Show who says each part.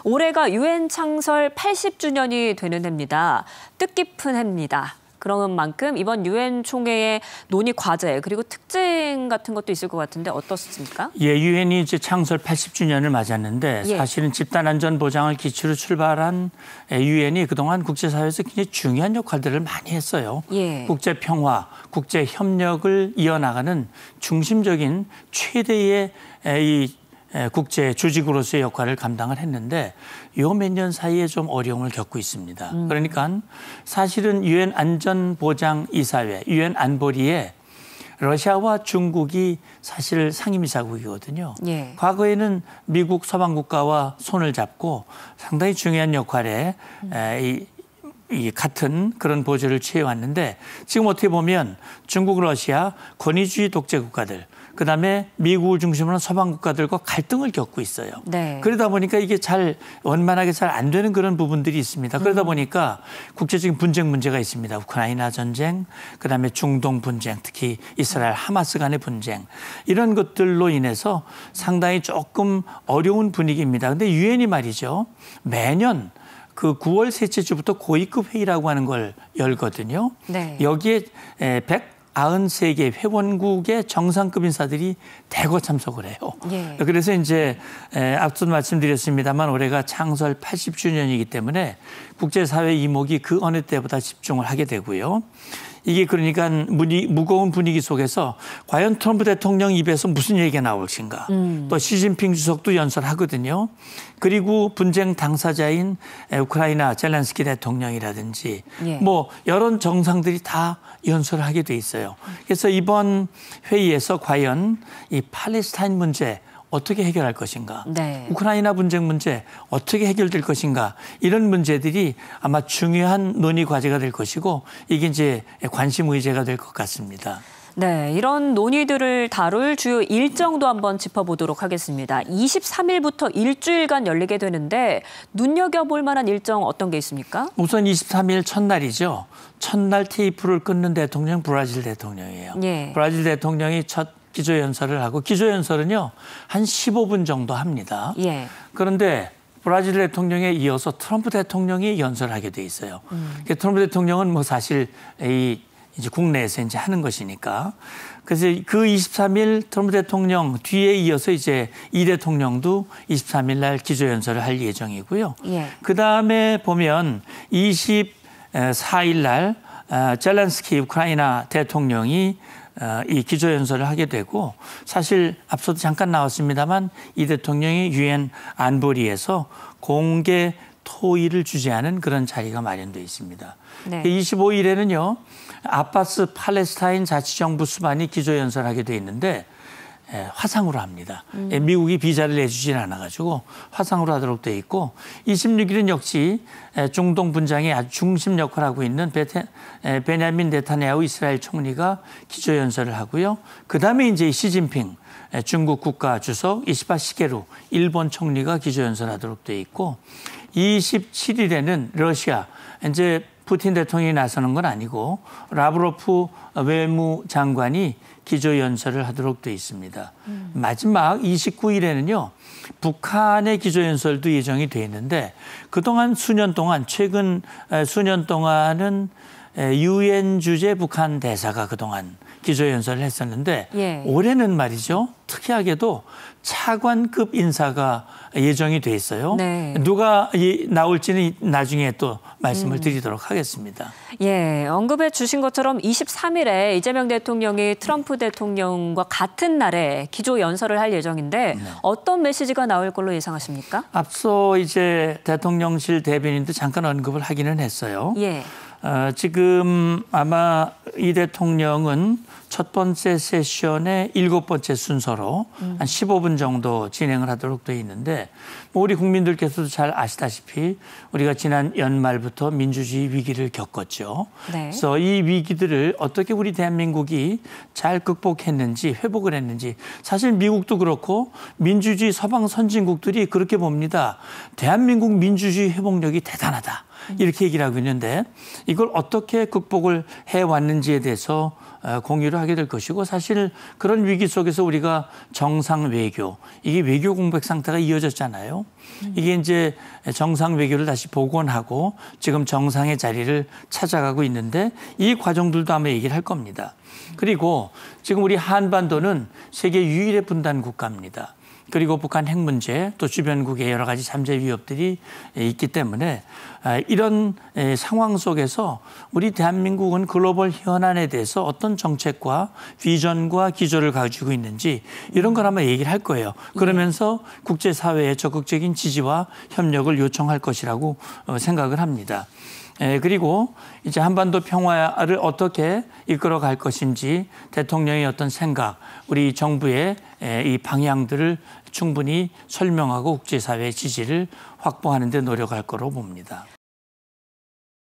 Speaker 1: 올해가 유엔 창설 80주년이 되는 해입니다. 뜻깊은 해입니다. 그런 만큼 이번 유엔 총회의 논의 과제 그리고 특징 같은 것도 있을 것 같은데 어떻습니까?
Speaker 2: 예, 유엔이 이제 창설 80주년을 맞았는데 사실은 집단 안전 보장을 기초로 출발한 유엔이 그동안 국제사회에서 굉장히 중요한 역할들을 많이 했어요. 국제 평화, 국제 협력을 이어나가는 중심적인 최대의 이 국제 조직으로서의 역할을 감당을 했는데 요 몇 년 사이에 좀 어려움을 겪고 있습니다. 그러니까 사실은 유엔 안전보장이사회, 유엔 안보리에 러시아와 중국이 사실 상임이사국이거든요. 과거에는 미국 서방국가와 손을 잡고 상당히 중요한 역할에 이 같은 그런 보조를 취해왔는데 지금 어떻게 보면 중국, 러시아, 권위주의 독재 국가들 그다음에 미국을 중심으로 서방 국가들과 갈등을 겪고 있어요. 그러다 보니까 이게 잘 원만하게 잘 안 되는 그런 부분들이 있습니다. 그러다 보니까 국제적인 분쟁 문제가 있습니다. 우크라이나 전쟁, 그다음에 중동 분쟁, 특히 이스라엘 하마스 간의 분쟁 이런 것들로 인해서 상당히 조금 어려운 분위기입니다. 그런데 유엔이 말이죠. 매년 그 9월 셋째 주부터 고위급 회의라고 하는 걸 열거든요. 여기에 193개 회원국의 정상급 인사들이 대거 참석을 해요. 그래서 이제 앞서 말씀드렸습니다만 올해가 창설 80주년이기 때문에 국제사회 이목이 그 어느 때보다 집중을 하게 되고요. 이게 그러니까 무거운 분위기 속에서 과연 트럼프 대통령 입에서 무슨 얘기가 나올 것인가. 또 시진핑 주석도 연설하거든요. 그리고 분쟁 당사자인 우크라이나 젤렌스키 대통령이라든지 뭐 여러 정상들이 다 연설을 하게 돼 있어요. 그래서 이번 회의에서 과연 이 팔레스타인 문제 어떻게 해결할 것인가, 우크라이나 분쟁 문제 어떻게 해결될 것인가 이런 문제들이 아마 중요한 논의 과제가 될 것이고 이게 이제 관심 의제가 될 것 같습니다.
Speaker 1: 이런 논의들을 다룰 주요 일정도 한번 짚어보도록 하겠습니다. 23일부터 일주일간 열리게 되는데 눈여겨볼 만한 일정 어떤 게 있습니까?
Speaker 2: 우선 23일 첫날이죠. 첫날 테이프를 끊는 대통령 브라질 대통령이에요. 브라질 대통령이 첫 기조연설을 하고 기조연설은요 한 15분 정도 합니다. 그런데 브라질 대통령에 이어서 트럼프 대통령이 연설하게 돼 있어요. 트럼프 대통령은 뭐 사실 이제 국내에서 이제 하는 것이니까. 그래서 그 23일 트럼프 대통령 뒤에 이어서 이제 이 대통령도 23일 날 기조연설을 할 예정이고요. 그 다음에 보면 24일 날 젤렌스키 우크라이나 대통령이 이 기조연설을 하게 되고 사실 앞서도 잠깐 나왔습니다만 이 대통령이 유엔 안보리에서 공개 토의를 주재하는 그런 자리가 마련되어 있습니다. 25일에는요. 아바스 팔레스타인 자치정부 수반이 기조연설하게 돼 있는데 화상으로 합니다. 미국이 비자를 내주지는 않아가지고 화상으로 하도록 돼 있고 26일은 역시 중동 분쟁에 아주 중심 역할을 하고 있는 베냐민 네타냐후 이스라엘 총리가 기조연설을 하고요. 그다음에 이제 시진핑 중국 국가 주석 이시바 시게루 일본 총리가 기조연설하도록 돼 있고 27일에는 러시아 이제 푸틴 대통령이 나서는 건 아니고 라브로프 외무장관이 기조연설을 하도록 돼 있습니다. 마지막 29일에는요. 북한의 기조연설도 예정이 돼 있는데 그동안 최근 수년 동안은 유엔 주재 북한 대사가 그동안 기조연설을 했었는데 올해는 말이죠. 특이하게도 차관급 인사가 예정이 돼 있어요. 누가 나올지는 나중에 또 말씀을 드리도록 하겠습니다.
Speaker 1: 언급해 주신 것처럼 23일에 이재명 대통령이 트럼프 대통령과 같은 날에 기조연설을 할 예정인데 어떤 메시지가 나올 걸로 예상하십니까?
Speaker 2: 앞서 이제 대통령실 대변인도 잠깐 언급을 하기는 했어요. 지금 아마 이 대통령은 첫 번째 세션의 7번째 순서로 한 15분 정도 진행을 하도록 되어 있는데 우리 국민들께서도 잘 아시다시피 우리가 지난 연말부터 민주주의 위기를 겪었죠. 그래서 이 위기들을 어떻게 우리 대한민국이 잘 극복했는지 회복을 했는지 사실 미국도 그렇고 민주주의 서방 선진국들이 그렇게 봅니다. 대한민국 민주주의 회복력이 대단하다. 이렇게 얘기를 하고 있는데 이걸 어떻게 극복을 해왔는지에 대해서 공유를 하게 될 것이고 사실 그런 위기 속에서 우리가 정상 외교, 이게 외교 공백 상태가 이어졌잖아요. 이게 이제 정상 외교를 다시 복원하고 지금 정상의 자리를 찾아가고 있는데 이 과정들도 아마 얘기를 할 겁니다. 그리고 지금 우리 한반도는 세계 유일의 분단 국가입니다. 그리고 북한 핵 문제 또 주변국의 여러 가지 잠재 위협들이 있기 때문에 이런 상황 속에서 우리 대한민국은 글로벌 현안에 대해서 어떤 정책과 비전과 기조를 가지고 있는지 이런 걸 아마 얘기를 할 거예요. 그러면서 국제사회의 적극적인 지지와 협력을 요청할 것이라고 생각을 합니다. 그리고 이제 한반도 평화를 어떻게 이끌어 갈 것인지 대통령의 어떤 생각, 우리 정부의 이 방향들을 충분히 설명하고 국제사회의 지지를 확보하는 데 노력할 거로 봅니다.